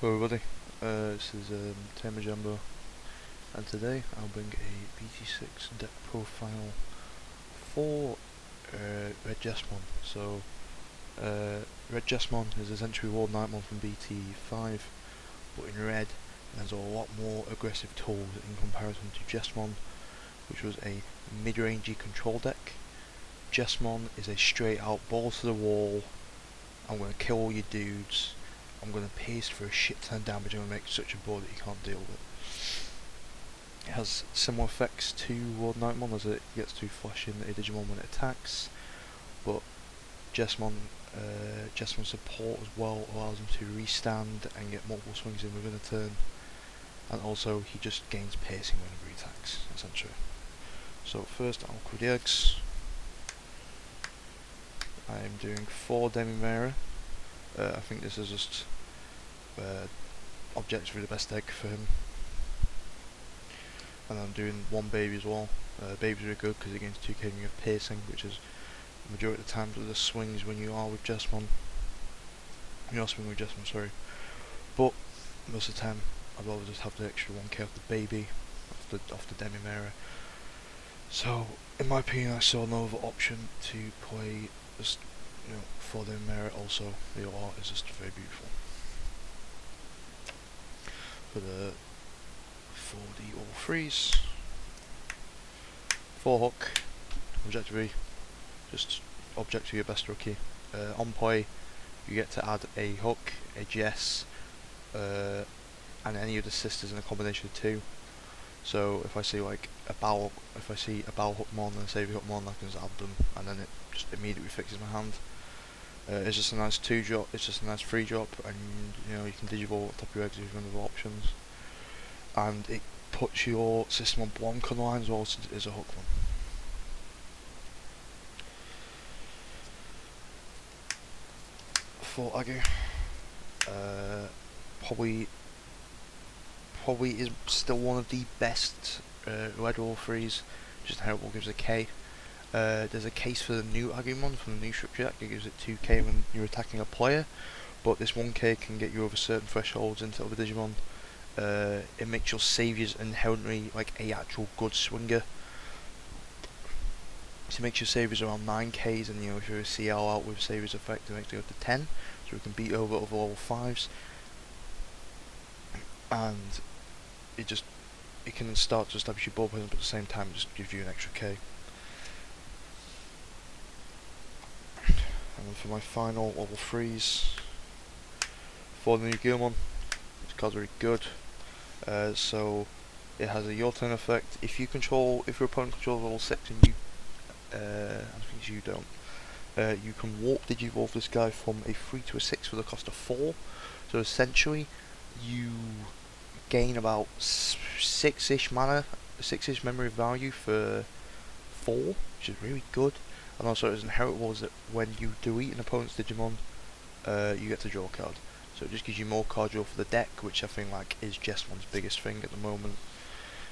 Hello everybody, this is Tamer Jumbo, and today I'll bring a BT6 deck profile for Red Jesmon. So, Red Jesmon is essentially World Nightmare from BT5, but in red, and has a lot more aggressive tools in comparison to Jesmon, which was a mid-rangey control deck. Jesmon is a straight out balls to the wall, I'm going to kill all your dudes, I'm going to paste for a shit ton of damage and make such a board that you can't deal with. It has similar effects to World Nightmon as it gets to flash in a Digimon when it attacks, but Jesmon's support as well allows him to restand and get multiple swings in within a turn, and also he just gains pacing whenever he attacks, essentially. So first I'll cover the eggs. I am doing 4 Demi-Mera. I think this is just objectively the best egg for him. And I'm doing 1 baby as well. Babies are good because it gains 2k and you have pacing, which is the majority of the times with the swings when you are with Jesmon. You're swinging with Jesmon, sorry. But most of the time I'd rather just have the extra 1k off the baby, off the Demi-Mera. So in my opinion I saw no other option to play just, for the merit. Also the art is just very beautiful. For the 4D all threes, 4 hook, objectively just objectively your best rookie. On play you get to add a hook, a Jess, and any of the sisters in a combination of 2. So if I see like a bow hookmon and a saviour hookmon, I can just add them, and then it just immediately fixes my hand. It's just a nice 2 drop. It's just a nice 3 drop, and you can digivolve at top of your eggs if you run other options. And it puts your system on blank on the line as well, since it is a hookmon. For Agu, probably is still one of the best red all threes. Just how it gives a K. There's a case for the new Agumon from the new structure deck. It gives it 2k when you're attacking a player, but this 1k can get you over certain thresholds into other Digimon. It makes your saviors inherently like a actual good swinger. So it makes your saviors around 9k's, and if you're a CL out with saviors effect, it makes it go to 10, so it can beat over other level 5s. And it can start to establish your ball presence, but at the same time it just gives you an extra K. And then for my final level 3s, for the new Gilmon, this card's very good. So it has a your turn effect. If your opponent controls level 6 and you, I think you don't, you can warp digivolve this guy from a 3 to a 6 for the cost of 4. So essentially you gain about 6-ish mana, 6-ish memory value for 4, which is really good. And also it is inheritable that when you delete an opponent's Digimon, you get to draw a card. So it just gives you more card draw for the deck, which I think is Jesmon's biggest thing at the moment,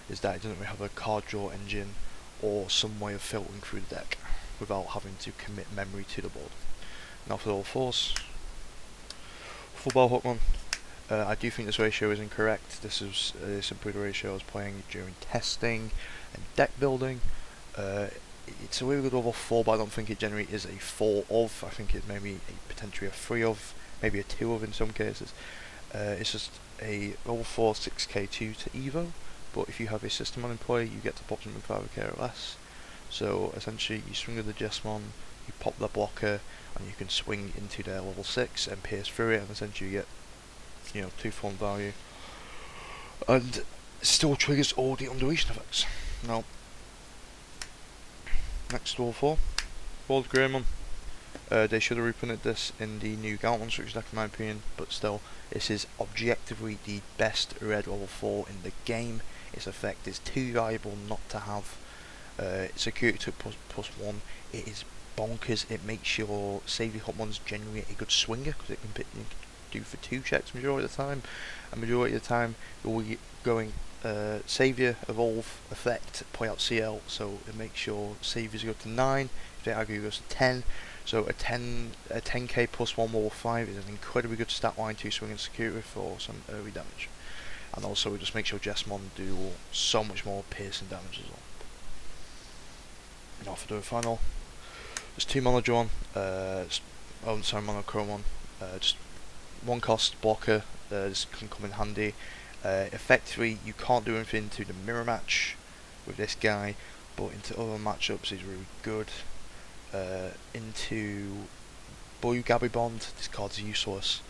is that it doesn't really have a card draw engine or some way of filtering through the deck without having to commit memory to the board. Now for all 4s, Football Hookmon. I do think this ratio is incorrect. This is simply the ratio I was playing during testing and deck building. It's a really good level 4, but I don't think it generally is a 4 of. I think it's maybe potentially a 3 of, maybe a 2 of in some cases. It's just a level 4 6k 2 to Evo, but if you have a system on in play, you get to pop something 5k or less. So essentially you swing with the Jesmon, you pop the blocker, and you can swing into their level 6 and pierce through it, and essentially you get 2 for 1 value, and it still triggers all the undulation effects. Now, next level 4, World Greymon. They should have reprinted this in the new Galmon structure deck in my opinion, but still, this is objectively the best red level 4 in the game. Its effect is too valuable not to have. Security to +1, it is bonkers. It makes your saviour hookmons generally a good swinger, because it can do for 2 checks majority of the time, and majority of the time you'll be going saviour, evolve, effect, play out CL, so it makes your saviours go to 9, if they argue goes to 10, So a 10k plus 1 level 5 is an incredibly good stat line to swing and security for some early damage. And also it just makes your Jesmon do so much more piercing damage as well. Now for the final, there's 2 mono John, monochrome one, just 1 cost blocker. This can come in handy. Effectively, you can't do anything to the mirror match with this guy, but into other matchups he's really good. Into Blue Gabby Bond, this card's useless.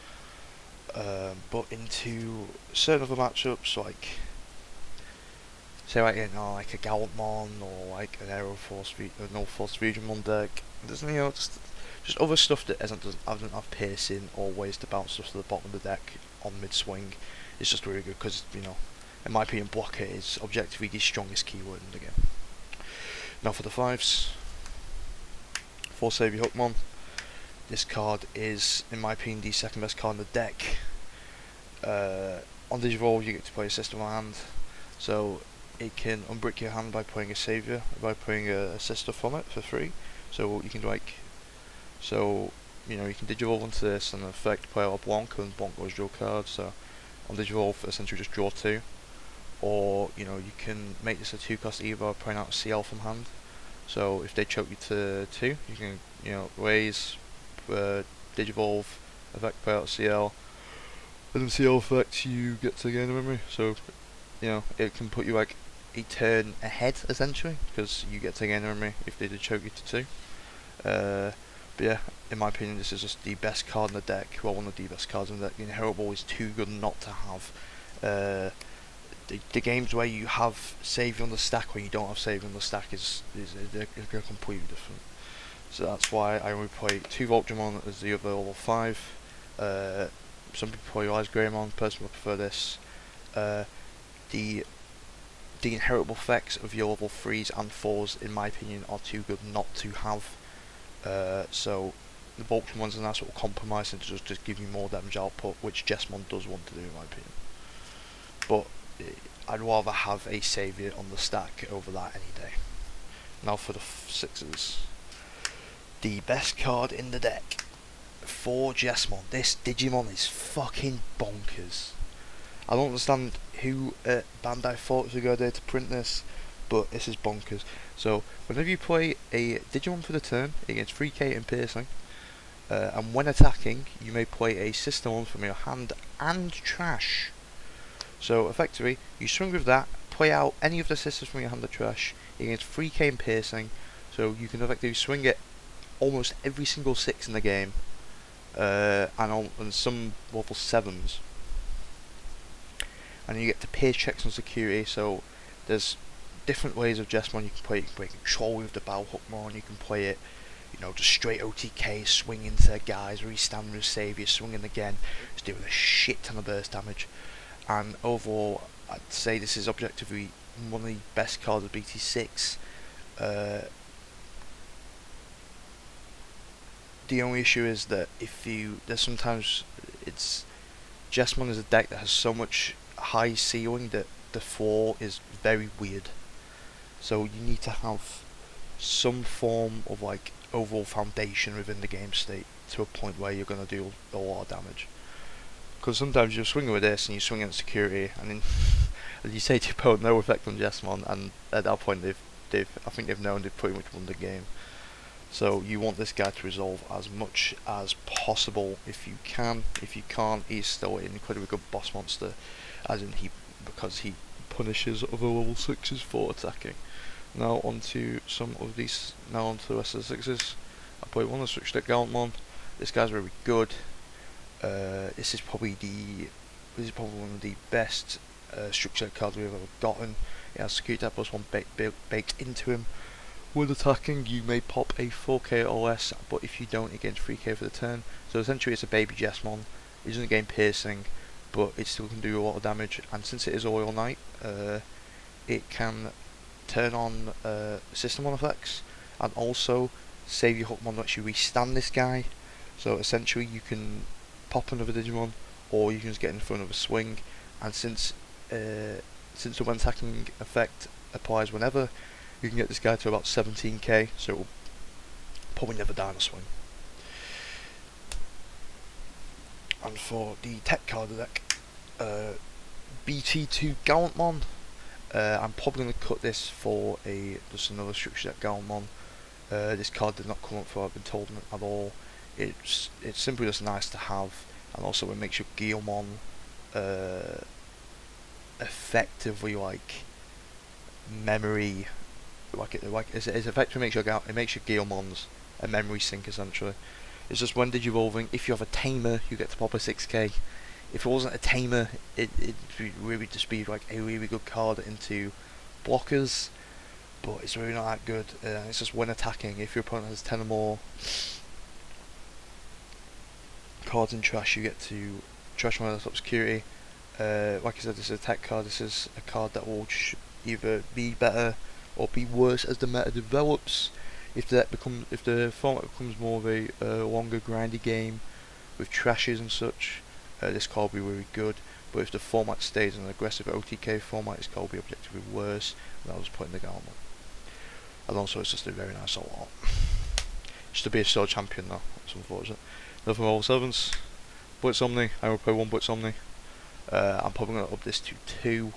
But into certain other matchups, like say like like a Gallantmon or like an Aero Force, no Force Fusion Mon deck. There's just other stuff that doesn't have piercing or ways to bounce stuff to the bottom of the deck on mid swing. It's just really good because in my opinion, blocker is objectively the strongest keyword in the game. Now for the 5s, for Saviour Hookmon. This card is, in my opinion, the second best card in the deck. On Digivolve you get to play a System of Hand, so it can unbrick your hand by playing a Saviour, by playing a Sister from it for free. So you can you can Digivolve onto this and effect play out a Blanc, and Blanc goes draw cards. So on Digivolve essentially just draw 2, or you can make this a 2 cost either by playing out a CL from hand. So if they choke you to 2, you can raise, Digivolve, effect play out a CL, and then CL effect you get to gain the memory. So it can put you like a turn ahead essentially, because you get to gain the memory if they did choke you to 2. But yeah, in my opinion, this is just the best card in the deck. Well, one of the best cards in the deck. The Inheritable is too good not to have. The games where you have Saviour on the stack, where you don't have Saviour on the stack, they're completely different. So that's why I only play 2 Voltramon as the other level 5. Some people play Ice Greymon. Personally, I prefer this. The inheritable effects of your level 3s and 4s, in my opinion, are too good not to have. So the Voltramons are a nice little compromise and just give you more damage output, which Jesmon does want to do, in my opinion. But I'd rather have a Saviour on the stack over that any day. Now for the 6s. The best card in the deck for Jesmon. This Digimon is fucking bonkers. I don't understand who at Bandai thought it was a good idea to print this, but this is bonkers. So whenever you play a Digimon for the turn, it gets 3k in piercing, and when attacking you may play a System One from your hand and trash. So effectively you swing with that, play out any of the sisters from your hand or trash, it gets 3k in piercing, so you can effectively swing it almost every single 6 in the game, and some level 7s. And you get to pierce checks on security, so there's different ways of Jesmon. You can play control with the Bow Hookmon, you can play it, just straight OTK, swing into guys, restand with Saviour, swinging again, just doing a shit ton of burst damage. And overall, I'd say this is objectively one of the best cards of BT6. The only issue is that Jesmon is a deck that has so much high ceiling that the floor is very weird. So you need to have some form of overall foundation within the game state to a point where you're going to do a lot of damage. Because sometimes you're swinging with this and you swing at security, and then as you say to your opponent, no effect on Jesmon, and at that point I think they've known they've pretty much won the game. So you want this guy to resolve as much as possible if you can. If you can't, he's still an incredibly good boss monster, because he punishes other level 6s for attacking. Now onto the rest of the 6s. I played one of the switch deck Gallantmon. This guy's really good. This is probably one of the best structure cards we've ever gotten. It has security type +1 baked into him. When attacking, you may pop a 4k or less, but if you don't, it gains 3k for the turn. So essentially, it's a baby Jesmon. It doesn't gain piercing, but it still can do a lot of damage. And since it is Oil Knight, it can turn on System One effects, and also Saviour Hookmon lets you restand this guy. So essentially, you can pop another Digimon, or you can just get in front of a swing. And since the when attacking effect applies whenever, you can get this guy to about 17k, so it will probably never die on a swing. And for the tech card of the deck, BT2 Gallantmon. I'm probably going to cut this for just another structure deck Gallantmon. This card did not come up for, I've been told, at all. It's simply just nice to have, and also it makes your Guilmon effectively like memory, it's effectively makes your Guilmons a memory sink essentially. It's just when did you evolving? If you have a tamer, you get to pop a 6k. If it wasn't a tamer, it really just be like a really good card into blockers, but it's really not that good. It's just when attacking. If your opponent has 10 or more cards in trash, you get to trash one of the top security. Like I said, this is a tech card. This is a card that will either be better or be worse as the meta develops. If the format becomes more of a longer grindy game with trashes and such, this card will be really good. But if the format stays an aggressive OTK format, this card will be objectively worse. And I was putting the Galmon. And also, it's just a very nice art. Just to be a sword champion though, that's unfortunate. Nothing all 7s. Blitz Omni. I will play 1 Blitz Omni. I'm probably going to up this to 2.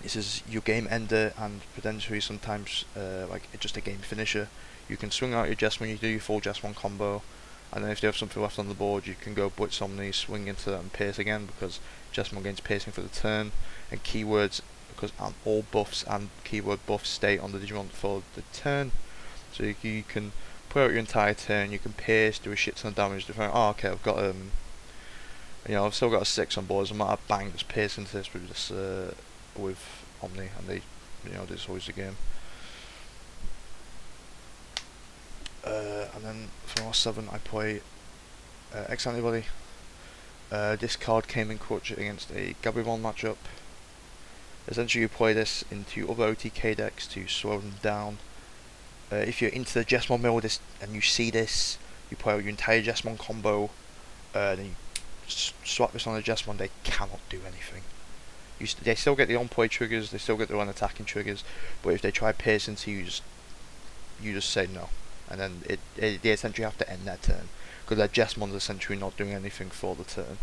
This is your game ender and potentially sometimes like just a game finisher. You can swing out your Jesmon, you do your full Jesmon combo, and then if you have something left on the board, you can go Blitz Omni, swing into that and pierce again, because Jesmon gains piercing for the turn, and keywords, because all buffs and keyword buffs stay on the Digimon for the turn. So you can play out your entire turn, you can pierce, do a shit ton of damage, oh okay, I've got I've still got a 6 on board, so I might have bang just pierce into this with this with Omni, and this is always the game. And then for our 7 I play X Antibody. This card came in clutch against a Gabumon matchup. Essentially you play this into other OTK decks to slow them down. If you're into the Jesmon mill this and you see this, you play out your entire Jesmon combo, then you swap this on the Jesmon, they cannot do anything. They still get the on-play triggers, they still get their own attacking triggers, but if they try pierce into you, you just say no, and then they essentially have to end their turn, because their Jesmon's essentially not doing anything for the turn,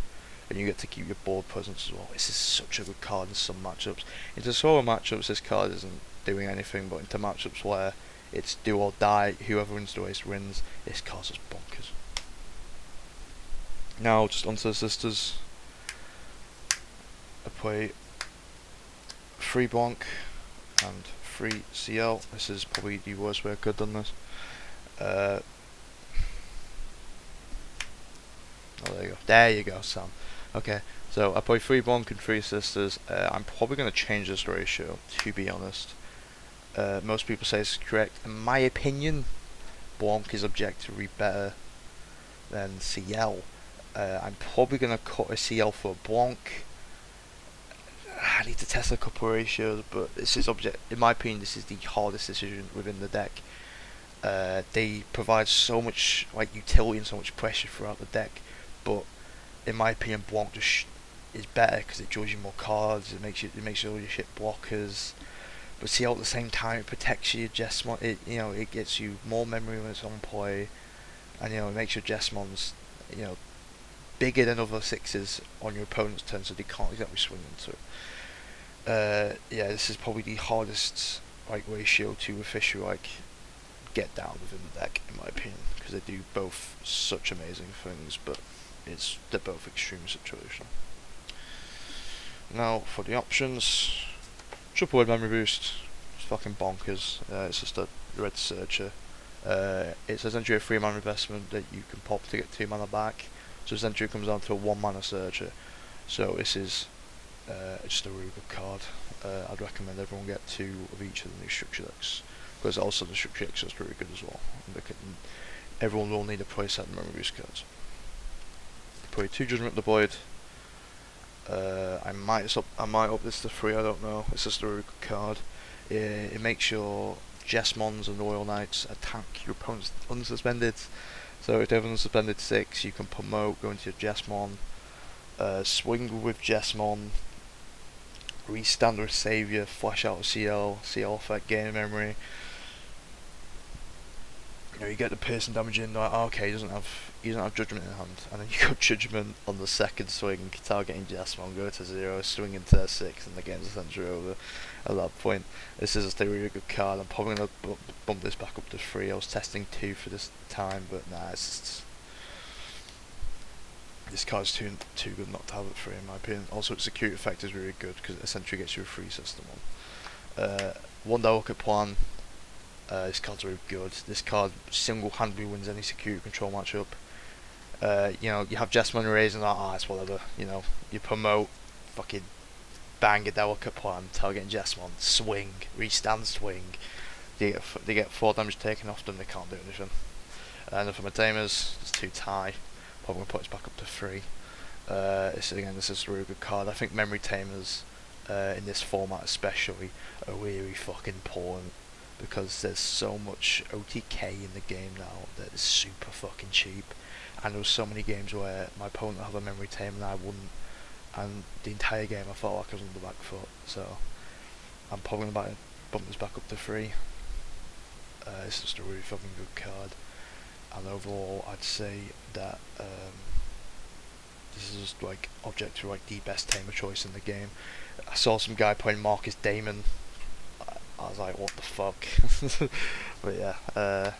and you get to keep your board presence as well. This is such a good card in some matchups. Into solo matchups, this card isn't doing anything, but into matchups where it's do or die, whoever wins the race wins, this card's just bonkers. Now, just onto the sisters. I play 3 Blanc and 3 CL. This is probably the worst way I could have done this. Oh, there you go. There you go, Sam. Okay, so I play 3 Blanc and 3 sisters. I'm probably going to change this ratio, to be honest. Most people say it's correct. In my opinion, Blanc is objectively better than CL. I'm probably going to cut a CL for a Blanc. I need to test a couple of ratios, but this is in my opinion, this is the hardest decision within the deck. They provide so much like utility and so much pressure throughout the deck, but in my opinion, Blanc just is better because it draws you more cards. It makes all your shit blockers. But see, at the same time, it protects your Jesmon. It gets you more memory when it's on play, and it makes your Jesmons bigger than other 6s on your opponent's turn, so they can't exactly swing into it. Yeah, this is probably the hardest ratio to officially get down within the deck, in my opinion, because they do both such amazing things, but they're both extreme situational. Now for the options, triple word memory boost, it's fucking bonkers. It's just a red searcher. It's essentially a 3 mana investment that you can pop to get 2 mana back. So essentially it comes down to a 1 mana searcher. So this is just a really good card. I'd recommend everyone get 2 of each of the new structure decks, because also the structure decks is really good as well. Everyone will need a playset of memory boost cards. Play 2 Judgment Deployed. I might up this to 3, I don't know. It's just a really good card. It makes your Jesmons and Royal Knights attack your opponent's unsuspended. So if they have an unsuspended 6, you can promote, go into your Jesmon, swing with Jesmon, restand with Saviour, flash out a CL effect, gain memory. You get the piercing damage in, like, okay, he doesn't have you don't have Judgment in hand, and then you got Judgment on the second swing, targeting Jesmon, go to 0, swing into their 6, and the game's essentially over at that point. This is a really good card. I'm probably going to bump this back up to 3. I was testing 2 for this time, but nah, this card's too good not to have at 3 in my opinion. Also, its security effect is really good because it essentially gets you a free system on. One delicate plan. This card's really good. This card single-handedly wins any security control matchup. You know, you have Jesmon raising that, it's whatever. You know, you promote, fucking bang a delicate plan, targeting Jesmon, swing, restand swing. They get 4 damage taken off them, they can't do anything. And then for my Tamers, it's 2 tie. Probably gonna put this back up to 3. This is a really good card. I think Memory Tamers in this format especially are really fucking important because there's so much OTK in the game now that is super fucking cheap. And there was so many games where my opponent would have a Memory Tamer and I wouldn't, and the entire game I felt like I was on the back foot. So I'm probably gonna bump this back up to 3. It's just a really fucking good card. And overall, I'd say that this is just like objectively like the best tamer choice in the game. I saw some guy playing Marcus Damon. I was like, what the fuck? But yeah,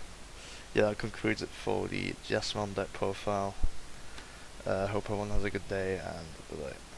that concludes it for the Jesmon deck profile. Hope everyone has a good day and bye.